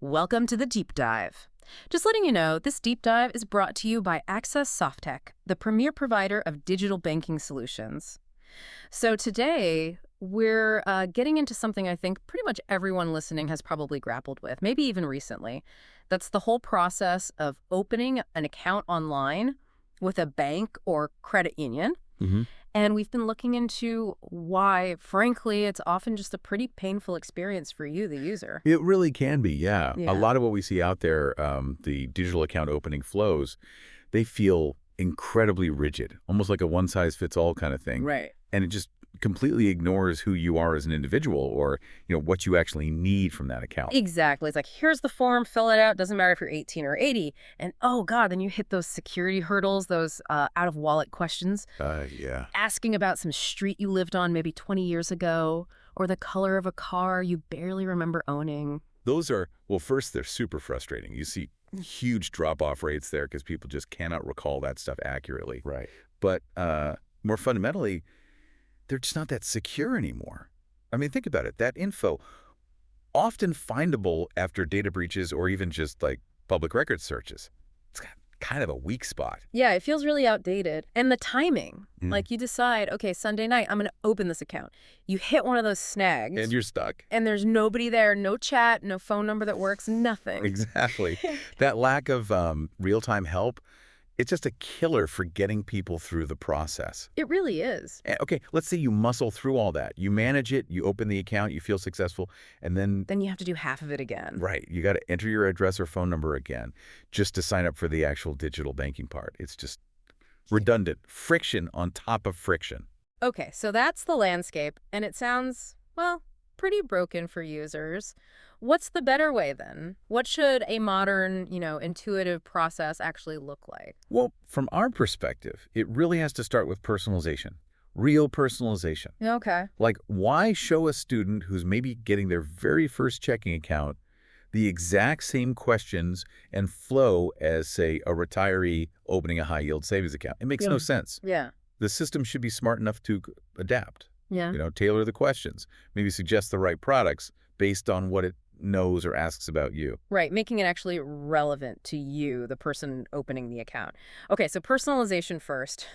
Welcome to the Deep Dive. Just letting you know, this deep dive is brought to you by Access Softtech, the premier provider of digital banking solutions. So today, we're getting into something I think pretty much everyone listening has probably grappled with, maybe even recently. That's the whole process of opening an account online with a bank or credit union. hmm And we've been looking into why, frankly, it's often just a pretty painful experience for you, the user. It really can be, yeah. A Yeah. lot of what we see out there, the digital account opening flows, they feel incredibly rigid, almost like a one-size-fits-all kind of thing. Right. And it just completely ignores who you are as an individual or, what you actually need from that account. Exactly. It's like, here's the form, fill it out. Doesn't matter if you're 18 or 80. And oh, God, then you hit those security hurdles, those out of wallet questions, Yeah. asking about some street you lived on maybe 20 years ago, or the color of a car you barely remember owning. Those are, well, first, they're super frustrating. You see huge drop-off rates there because people just cannot recall that stuff accurately. Right. But more fundamentally, they're just not that secure anymore. I mean, think about it. That info, often findable after data breaches or even just like public records searches. It's kind of a weak spot. Yeah, it feels really outdated. And the timing, Mm. like you decide, okay, Sunday night, I'm going to open this account. You hit one of those snags. And you're stuck. And there's nobody there, no chat, no phone number that works, nothing. Exactly. That lack of real-time help, it's just a killer for getting people through the process. It really is. Okay, let's say you muscle through all that. You manage it, you open the account, you feel successful, and then, Then you have to do half of it again. right, you got to enter your address or phone number again just to sign up for the actual digital banking part. It's just redundant. Friction on top of friction. Okay, so that's the landscape, and it sounds, well, pretty broken for users. What's the better way then? What should a modern, intuitive process actually look like? Well, from our perspective, it really has to start with personalization. Real personalization. Okay. Like, why show a student who's maybe getting their very first checking account the exact same questions and flow as, say, a retiree opening a high-yield savings account? It makes no sense. Yeah. The system should be smart enough to adapt, Yeah. tailor the questions, maybe suggest the right products based on what it knows or asks about you. Right, making it actually relevant to you, the person opening the account. Okay, so personalization first.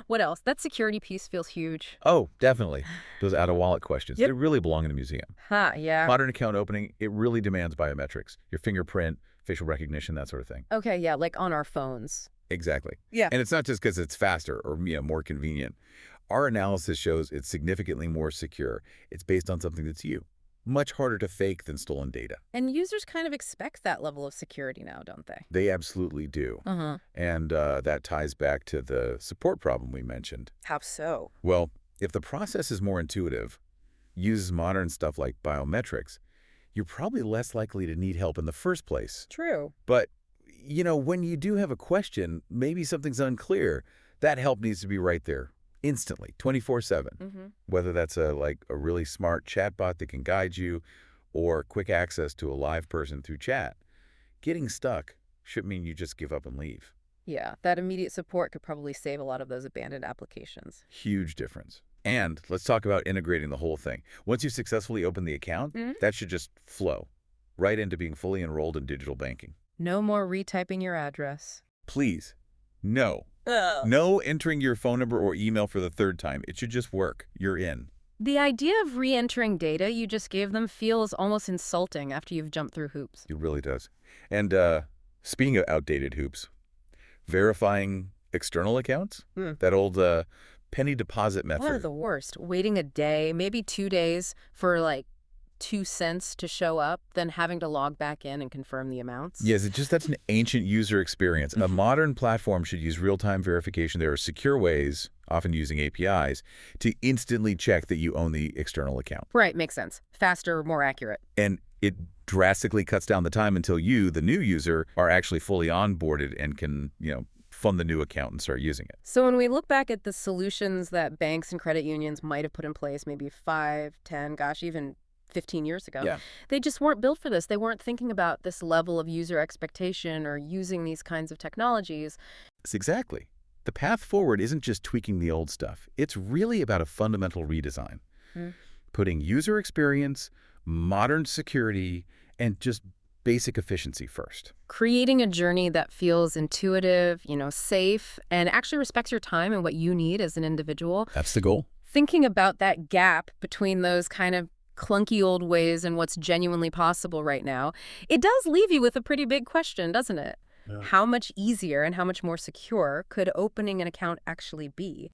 What else? That security piece feels huge. Oh, definitely. Those out-of-wallet questions, Yep. they really belong in a museum. Huh, yeah. Modern account opening, it really demands biometrics, your fingerprint, facial recognition, that sort of thing. Okay, yeah, like on our phones. Exactly. Yeah. And it's not just because it's faster or more convenient. Our analysis shows it's significantly more secure. It's based on something that's you. Much harder to fake than stolen data. And users kind of expect that level of security now, don't they? They absolutely do. Uh-huh. And that ties back to the support problem we mentioned. How so? Well, if the process is more intuitive, uses modern stuff like biometrics, you're probably less likely to need help in the first place. True. But, when you do have a question, maybe something's unclear, that help needs to be right there, instantly, 24/7. Mm-hmm. Whether that's a really smart chatbot that can guide you or quick access to a live person through chat. Getting stuck shouldn't mean you just give up and leave. Yeah, that immediate support could probably save a lot of those abandoned applications. Huge difference. And let's talk about integrating the whole thing. Once you successfully open the account, that should just flow right into being fully enrolled in digital banking. No more retyping your address. Please, no. Ugh. No entering your phone number or email for the third time. It should just work. You're in. The idea of re-entering data you just gave them feels almost insulting after you've jumped through hoops. It really does. And speaking of outdated hoops, verifying external accounts, that old penny deposit One of method. the worst. Waiting a day, maybe 2 days for 2 cents to show up, then having to log back in and confirm the amounts. Yes, that's an ancient user experience. A modern platform should use real-time verification. There are secure ways, often using APIs, to instantly check that you own the external account. Right, makes sense. Faster, more accurate. And it drastically cuts down the time until you, the new user, are actually fully onboarded and can, fund the new account and start using it. So when we look back at the solutions that banks and credit unions might have put in place maybe 5, 10, gosh, even 15 years ago. Yeah. They just weren't built for this. They weren't thinking about this level of user expectation or using these kinds of technologies. It's exactly. The path forward isn't just tweaking the old stuff. It's really about a fundamental redesign. Putting user experience, modern security, and just basic efficiency first. Creating a journey that feels intuitive, safe, and actually respects your time and what you need as an individual. That's the goal. Thinking about that gap between those kind of clunky old ways and what's genuinely possible right now, it does leave you with a pretty big question, doesn't it? Yeah. How much easier and how much more secure could opening an account actually be?